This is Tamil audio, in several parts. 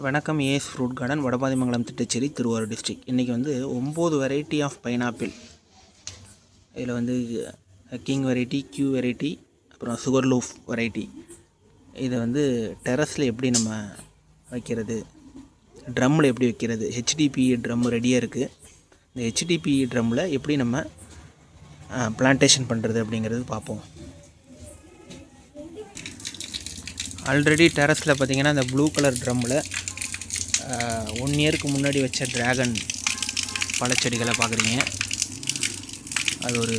வணக்கம். AS fruit garden, Vadapathimangalam, Thittacheri, Thiruvarur district. இன்றைக்கி வந்து 9 வெரைட்டி ஆஃப் பைனாப்பிள். இதில் வந்து கிங் வெரைட்டி, கியூ வெரைட்டி, அப்புறம் சுகர் லூஃப் வெரைட்டி. இதை வந்து டெரஸில் எப்படி நம்ம வைக்கிறது, ட்ரம்மில் எப்படி வைக்கிறது. ஹெச்டிபி ட்ரம் ரெடியாக இருக்குது. இந்த ஹெச்டிபி ட்ரம்மில் எப்படி நம்ம பிளான்டேஷன் பண்ணுறது அப்படிங்கிறது பார்ப்போம். ஆல்ரெடி டெரஸில் பார்த்திங்கன்னா இந்த ப்ளூ கலர் ட்ரம்மில் 1 இயருக்கு முன்னாடி வச்ச ட்ராகன் பழச்செடிகளை பார்க்குறீங்க. அது ஒரு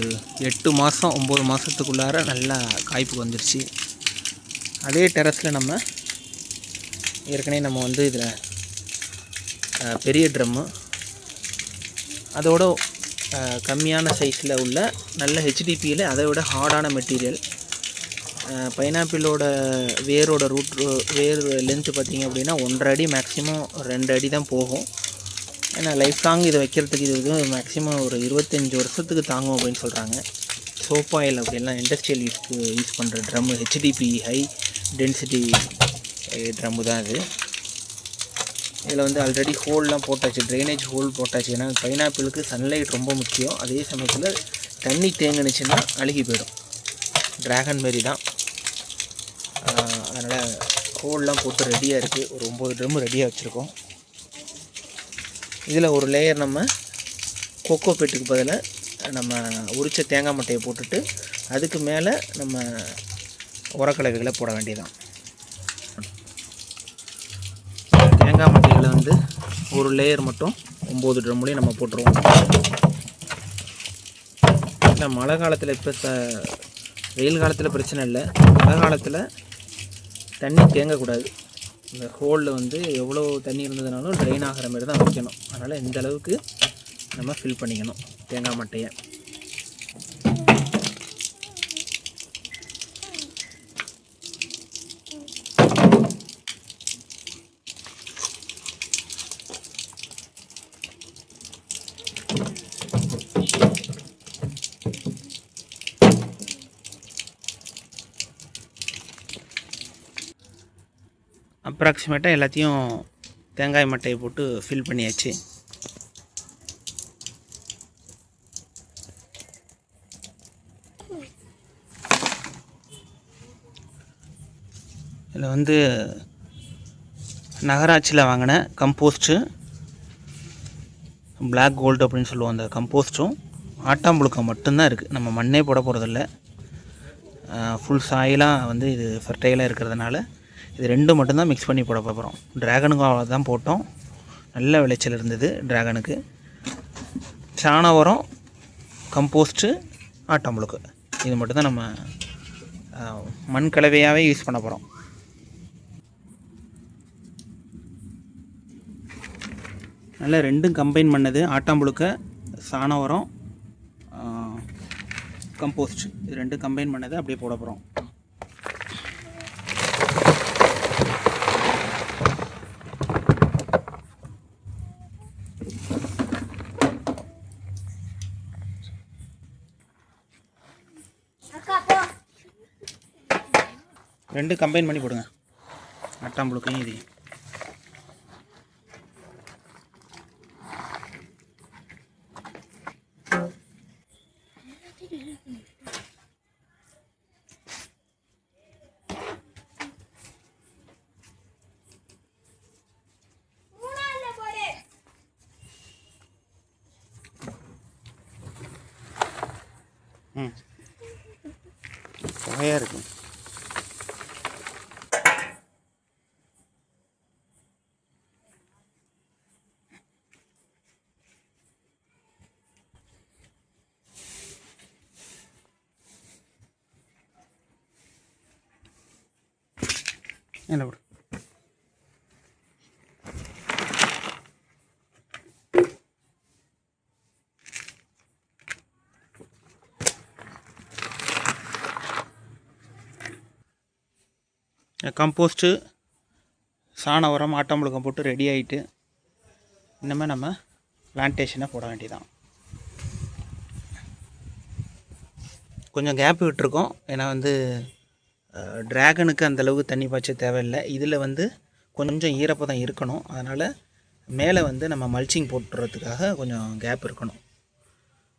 8 மாதம் 9 மாதத்துக்குள்ளார நல்லா காய்ப்பு வந்துருச்சு. அதே டெரஸில் நம்ம ஏற்கனவே நம்ம வந்து இதில் பெரிய ட்ரம்மு, அதோட கம்மியான சைஸில் உள்ள நல்ல ஹெச்டிபியில் அதை விட ஹார்டான மெட்டீரியல். பைனாப்பிளோட வேரோட வேர் லென்த்து பார்த்திங்க அப்படின்னா 1.5 அடி, மேக்ஸிமம் 2 அடி தான் போகும். ஏன்னா லைஃப் லாங் இதை வைக்கிறதுக்கு இது மேக்ஸிமம் ஒரு 25 வருஷத்துக்கு தாங்கும் அப்படின்னு சொல்கிறாங்க. சோப் ஆயில் அப்படின்லாம் இண்டஸ்ட்ரியல் யூஸ் பண்ணுற drum HDB high density drum தான் இது. இதில் வந்து ஆல்ரெடி ஹோல்லாம் போட்டாச்சு, ட்ரைனேஜ் ஹோல் போட்டாச்சு. ஏன்னா பைனாப்பிளுக்கு சன்லைட் ரொம்ப முக்கியம். அதே சமயத்தில் தண்ணி தேங்கினுச்சுன்னா அழுகி போயிடும். ட்ராகன் மாரி தான். அதனால் ஹோல்லாம் போட்டு ரெடியாக இருக்குது. ஒரு 9 ட்ரம்மு ரெடியாக வச்சுருக்கோம். இதில் ஒரு லேயர் நம்ம கொக்கோ பெட்டுக்கு பதிலாக நம்ம உரித்த தேங்காய் மட்டையை போட்டுட்டு அதுக்கு மேலே நம்ம உரக்கலவைகளை போட வேண்டியதான். தேங்காய் மட்டைகளை வந்து ஒரு லேயர் மட்டும் 9 ட்ரம்முலேயும் நம்ம போட்டுருவோம். இல்லை மழை காலத்தில் இப்போ வெயில் காலத்தில் பிரச்சனை இல்லை, மழை காலத்தில் தண்ணி தேங்கக்கூடாது. இந்த ஹோலில் வந்து எவ்வளோ தண்ணி இருந்ததுனாலும் ட்ரெயின் ஆகிற மாதிரி தான் வைக்கணும். அதனால் இந்த அளவுக்கு நம்ம ஃபில் பண்ணிக்கணும் தேங்காய் மட்டையை. அப்ராக்சிமேட்டாக எல்லாத்தையும் தேங்காய் மட்டையை போட்டு ஃபில் பண்ணியாச்சு. இதில் வந்து நகராட்சியில் வாங்கின கம்போஸ்ட்டு, பிளாக் கோல்டு அப்படின்னு சொல்லுவோம், அந்த கம்போஸ்ட்டும் ஆட்டாம்புழுக்கம் மட்டும்தான் இருக்குது. நம்ம மண்ணே போட போகிறதில்ல. ஃபுல் சாயிலாக வந்து இது ஃபெர்டைலாக இருக்கிறதுனால இது 2 மட்டும்தான் மிக்ஸ் பண்ணி போட போகிறோம். ட்ராகனுக்கும் அவ்வளோ தான் போட்டோம். நல்ல விளைச்சல் இருந்தது ட்ராகனுக்கு. சாண உரம், கம்போஸ்ட்டு, ஆட்டாம்புழுக்கு இது மட்டும்தான் நம்ம மண் கலவையாகவே யூஸ் பண்ண போகிறோம். நல்லா 2ம் கம்பைன் பண்ணது, ஆட்டாம்புழுக்க, சாண உரம், கம்போஸ்ட், இது 2 கம்பைன் பண்ணது அப்படியே போட போகிறோம். ரெண்டு கம்பைன் பண்ணி போடுங்க, ஆட்டாம்புழுக்கையும் இதையும். புகையாக இருக்கும். என்ன போடு. கம்போஸ்ட்டு, சாண உரம், ஆட்டாம்புழுக்கம் போட்டு ரெடி ஆகிட்டு இனிமேல் நம்ம பிளான்டேஷனை போட வேண்டியதான். கொஞ்சம் கேப் விட்டுருக்கோம். ஏன்னா வந்து ட்ராகனுக்கு அந்தளவுக்கு தண்ணி பாய்ச்ச தேவையில்லை. இதில் வந்து கொஞ்சம் ஈரப்பதம் இருக்கணும். அதனால் மேலே வந்து நம்ம மல்ச்சிங் போட்டுறதுக்காக கொஞ்சம் கேப் இருக்கணும்.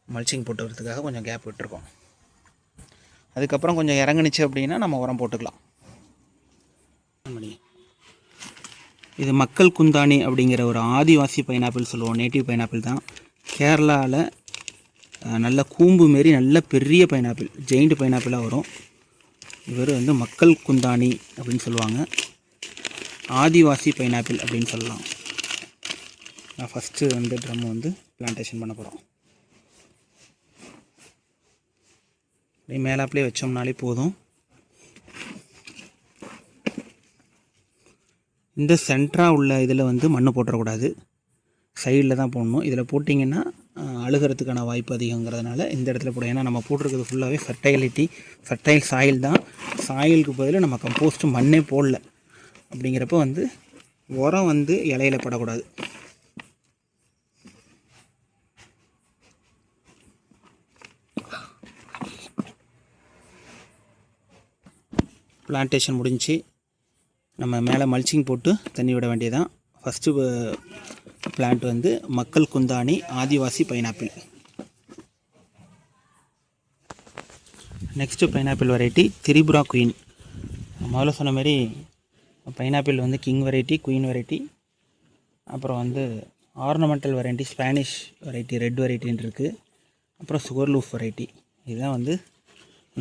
மல்ச்சிங் போட்டுறதுக்காக கொஞ்சம் கேப் விட்டுருக்கோம். அதுக்கப்புறம் கொஞ்சம் இறங்குனுச்சு அப்படின்னா நம்ம உரம் போட்டுக்கலாம். இது மக்கள் குந்தாணி அப்படிங்கிற ஒரு ஆதிவாசி பைனாப்பிள் சொல்லுவோம். நேட்டிவ் பைனாப்பிள் தான். கேரளாவில் நல்ல கூம்பு மாரி நல்ல பெரிய பைனாப்பிள், ஜெயிண்ட் பைனாப்பிளாக வரும். இவர் வந்து மக்கள் குந்தாணி அப்படின்னு சொல்லுவாங்க. ஆதிவாசி பைனாப்பிள் அப்படின்னு சொல்லலாம். நான் ஃபஸ்ட்டு வந்து ட்ரம் வந்து பிளான்டேஷன் பண்ண போகிறோம். அப்படியே மேலாப்பிலே வச்சோம்னாலே போதும். இந்த சென்டராக உள்ள இதில் வந்து மண் போட்டுறக்கூடாது, சைடில் தான் போடணும். இதில் போட்டிங்கன்னா அழுகிறதுக்கான வாய்ப்பு அதிகங்கிறதுனால இந்த இடத்துல போடும். ஏன்னா நம்ம போட்டிருக்கிறது ஃபுல்லாகவே ஃபர்டைல் சாயில் தான். சாயிலுக்கு பதில் நம்ம கம்போஸ்ட்டு மண்ணே போடல. அப்படிங்கிறப்ப வந்து உரம் வந்து இலையில படக்கூடாது. பிளான்டேஷன் முடிஞ்சு நம்ம மேலே மல்ச்சிங் போட்டு தண்ணி விட வேண்டியதான். ஃபஸ்ட்டு பிளான்ட் வந்து மக்கள் குந்தாணி ஆதிவாசி pineapple. Next pineapple variety Tripura queen. முதல்ல சொன்ன மாதிரி பைனாப்பிள் வந்து கிங் வெரைட்டி, குயின் வெரைட்டி, அப்புறம் வந்து ornamental variety, Spanish variety, red வெரைட்டின்னு இருக்குது. அப்புறம் சுகர் லூஃப் வெரைட்டி. இதுதான் வந்து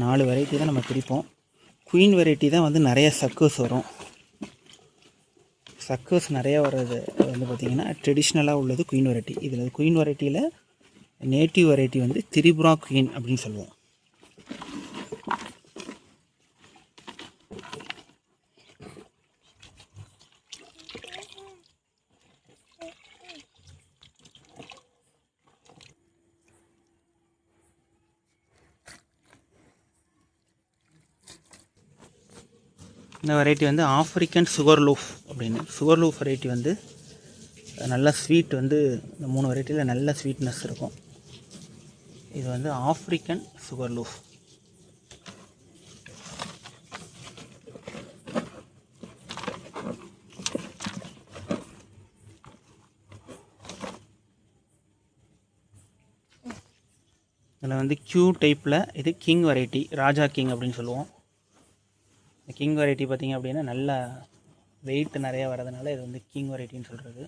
4 வெரைட்டி தான் நம்ம பிரிப்போம். குயின் வெரைட்டி தான் வந்து நிறைய சக்கர்ஸ் வரும். சக்கர்ஸ் நிறையா வர்றது வந்து பார்த்திங்கன்னா ட்ரெடிஷ்னலாக உள்ளது குயின் வெரைட்டி. இதில் குயின் வெரைட்டியில் நேட்டிவ் வெரைட்டி வந்து திரிபுரா குயின் அப்படின்னு சொல்லுவோம். இந்த வெரைட்டி வந்து ஆஃப்ரிக்கன் சுகர் லூஃப் அப்படின்னு. சுகர் லூஃப் வெரைட்டி வந்து நல்ல ஸ்வீட் வந்து இந்த 3 வெரைட்டியில் நல்ல ஸ்வீட்னஸ் இருக்கும். இது வந்து ஆஃப்ரிக்கன் சுகர் லூஃப். இதில் வந்து கியூ டைப்பில் இது கிங் வெரைட்டி, ராஜா கிங் அப்படின்னு சொல்லுவோம். கிங் வெரைட்டி பார்த்திங்க அப்படின்னா நல்லா வெயிட் நிறையா வரதுனால இது வந்து கிங் வெரைட்டின்னு சொல்கிறது.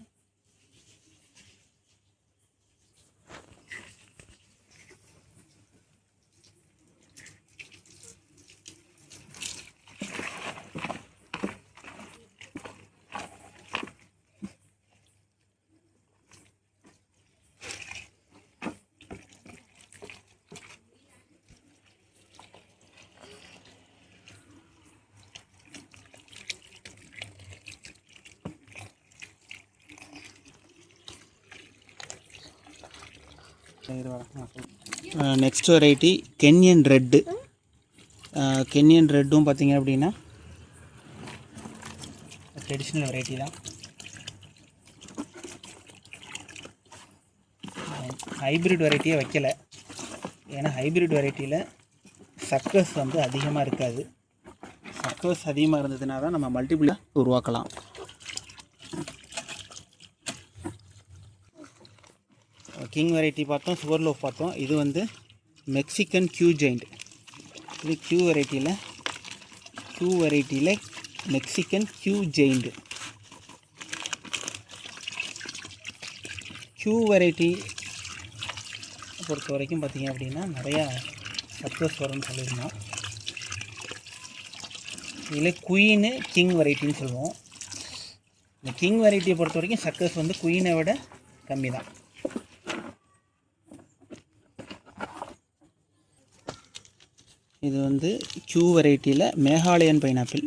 Next variety Kenyan red. Kenyan ரெட்டும் பார்த்திங்க அப்படின்னா ட்ரெடிஷ்னல் வெரைட்டி தான். ஹைப்ரிட் வெரைட்டியே வைக்கலை. ஏன்னா ஹைப்ரிட் வெரைட்டியில் சக்கர்ஸ் வந்து அதிகமாக இருக்காது. சக்கர்ஸ் அதிகமாக இருந்ததுனா தான் நம்ம மல்டிபிளாக உருவாக்கலாம். கிங் வெரைட்டி பார்த்தோம், சுகர் லோஃப் பார்த்தோம். இது வந்து மெக்சிகன் கியூ ஜெயிண்ட். இது கியூ வெரைட்டியில் Mexican Kew giant. Kew variety பொறுத்த வரைக்கும் பார்த்திங்க அப்படின்னா நிறையா சக்ஸஸ் வரும்னு சொல்லியிருந்தோம். இதில் குயின்னு கிங் வெரைட்டின்னு சொல்லுவோம். இந்த கிங் வெரைட்டியை பொறுத்த வரைக்கும் சக்ஸஸ் வந்து குயினை விட கம்மி தான். இது வந்து கியூ வெரைட்டியில் மேகாலயன் பைனாப்பிள்.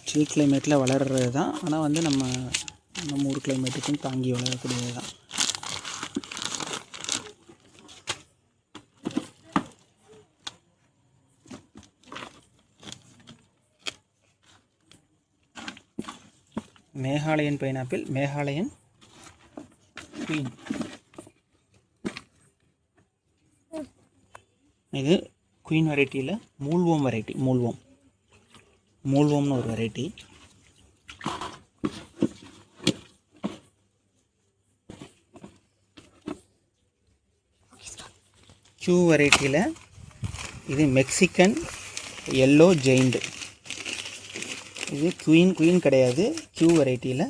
சில் கிளைமேட்டில் வளர்கிறது தான். ஆனால் வந்து நம்ம ஊர் கிளைமேட்டுக்கும் தாங்கி வளரக்கூடியது தான். மேகாலயன் பைனாப்பிள், மேகாலயன் குயின். இது குயின் வெரைட்டியில் மூல்வோம் வெரைட்டி. மூல்வோம்னு ஒரு வெரைட்டி. Q வெரைட்டியில் இது மெக்சிகன் எல்லோ ஜெயிண்ட். இது குயின் கிடையாது. Q வெரைட்டியில்,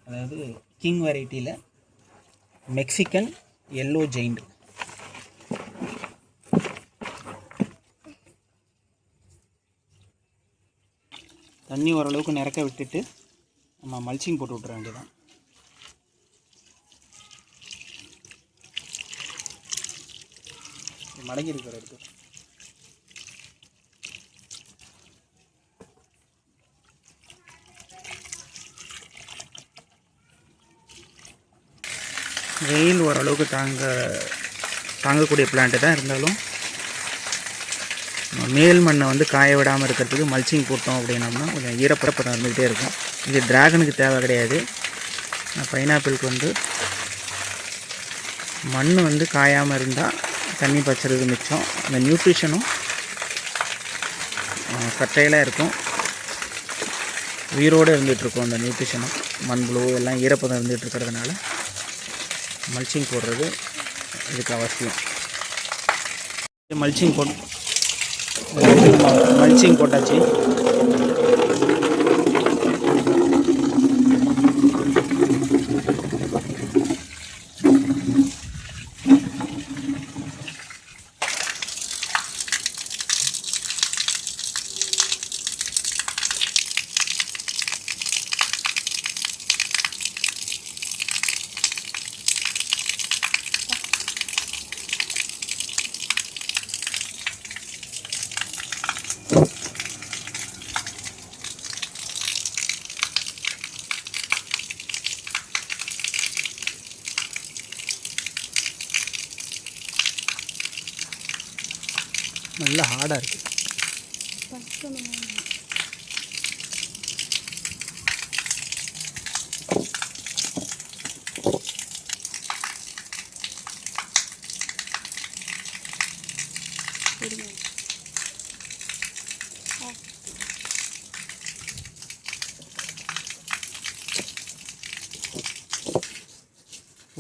அதாவது கிங் வெரைட்டியில் மெக்சிகன் எல்லோ ஜெயிண்ட். தண்ணி ஓரளவுக்கு நிறக்க விட்டுட்டு நம்ம மல்ச்சிங் போட்டு விட்ற வேண்டியதான். மடங்கி இருக்கிற இடத்து வெயில் ஓரளவுக்கு தாங்கக்கூடிய பிளான்ட்டு தான். இருந்தாலும் மேல் மண்ணை வந்து காய விடாமல் இருக்கிறதுக்கு மல்ச்சிங் போட்டோம் அப்படின்னோம்னா கொஞ்சம் ஈரப்பதம் இருந்துக்கிட்டே இருக்கும். இது டிராகனுக்கு தேவை கிடையாது. பைனாப்பிளுக்கு வந்து மண் வந்து காயாமல் இருந்தால் தண்ணி பச்சுறது மிச்சம். அந்த நியூட்ரிஷனும் கட்டையெல்லாம் இருக்கும், உயிரோடு இருந்துகிட்ருக்கும். அந்த நியூட்ரிஷனும் மண்புழு எல்லாம் ஈரப்பதம் இருந்துகிட்டு இருக்கிறதுனால மல்ச்சிங் போடுறது இதுக்கு அவசியம். மல்ச்சிங் போட்டாச்சு. நல்லா ஹார்டாக இருக்குது.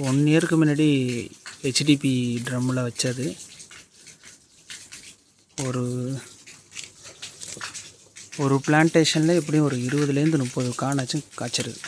ஒன் இயருக்கு முன்னாடி HDP ட்ரம்மில் வச்சது. ஒரு பிளான்டேஷனில் எப்படியும் ஒரு 20லேருந்து 30 காணாச்சும் காய்ச்சிருது.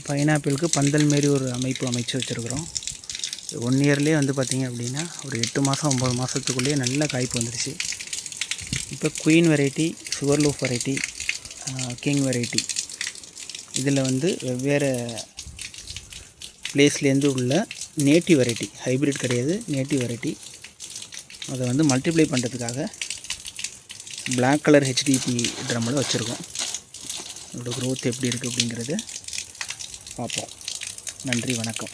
பைனாப்பிளுக்கு பந்தல் மாரி ஒரு அமைப்பு அமைச்சு வச்சுருக்குறோம். 1 இயர்லேயே வந்து பார்த்திங்க அப்படின்னா ஒரு 8 மாதம் 9 மாதத்துக்குள்ளேயே நல்ல காய்ப்பு வந்துடுச்சு. இப்போ queen variety, sugar loaf variety, king variety இதில் வந்து வெவ்வேறு பிளேஸ்லேருந்து உள்ள நேட்டிவ் வெரைட்டி, ஹைப்ரிட் கிடையாது, நேட்டிவ் வெரைட்டி. அதை வந்து மல்டிப்ளை பண்ணுறதுக்காக பிளாக் கலர் HDP ட்ரம்மில் வச்சுருக்கோம். அதோட க்ரோத் எப்படி இருக்குது அப்படிங்கிறத பார்ப்போம். நன்றி, வணக்கம்.